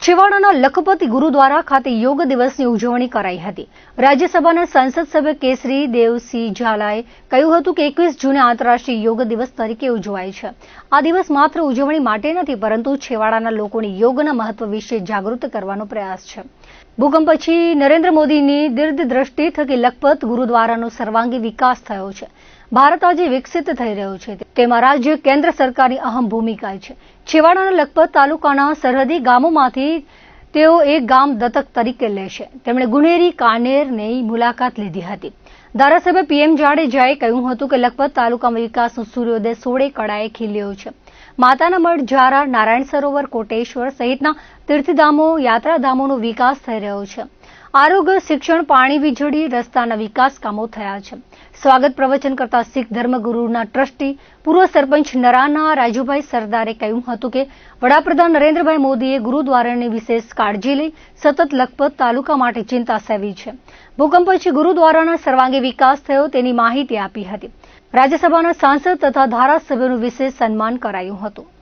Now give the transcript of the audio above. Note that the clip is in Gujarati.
છેવાડાના લખપત ગુરુદ્વારા ખાતે યોગ દિવસની ઉજવણી કરાઈ હતી। રાજ્યસભાના સંસદ સભ્ય કેસરી દેવસિંહ ઝાલાએ કહ્યું હતું કે 21 જૂને આંતરરાષ્ટ્રીય યોગ દિવસ તરીકે ઉજવાય છે। આ દિવસ માત્ર ઉજવણી માટે નથી, પરંતુ છેવાડાના લોકોને યોગના મહત્વ વિશે જાગૃત કરવાનો પ્રયાસ છે। ભૂકંપ પછી નરેન્દ્ર મોદીની દીર્ઘદ્રષ્ટિ થકી લખપત ગુરુદ્વારાનો સર્વાંગી વિકાસ થયો છે। ભારત આજે વિકસિત થઈ રહ્યો છે, તેમાં રાજ્ય કેન્દ્ર સરકારની અહમ ભૂમિકા છે। છેવાડાના લખપત તાલુકાના સરહદી ગામોમાંથી તેઓ એક ગામ દત્તક તરીકે લેશે। તેમણે ગુનેરી કાનેરની મુલાકાત લીધી હતી। ધારાસભ્ય પીએમ જાડેજાએ કહ્યું હતું કે લખપત તાલુકામાં વિકાસનો સૂર્યોદય 16 કળાએ ખીલ્યો છે। માતાના મઢ, જારા, નારાયણ સરોવર, કોટેશ્વર સહિતના તીર્થધામો, યાત્રાધામોનો વિકાસ થઈ રહ્યો છે। આરોગ્ય, શિક્ષણ, પાણી, વીજળી, રસ્તાના વિકાસ કામો થયા છે। સ્વાગત પ્રવચન કરતા શીખ ધર્મગુરુના ટ્રસ્ટી પૂર્વ સરપંચ નરાના રાજુભાઈ સરદારે કહ્યું હતું કે વડાપ્રધાન નરેન્દ્રભાઈ મોદીએ ગુરુદ્વારાની વિશેષ કાળજી લઈ સતત લખપત તાલુકા માટે ચિંતા સેવી છે। ભૂકંપ પછી ગુરુદ્વારાના સર્વાંગી વિકાસ થયો તેની માહિતી આપી હતી। રાજ્યસભાના સાંસદ તથા ધારાસભ્યોનું વિશેષ સન્માન કરાયું હતું।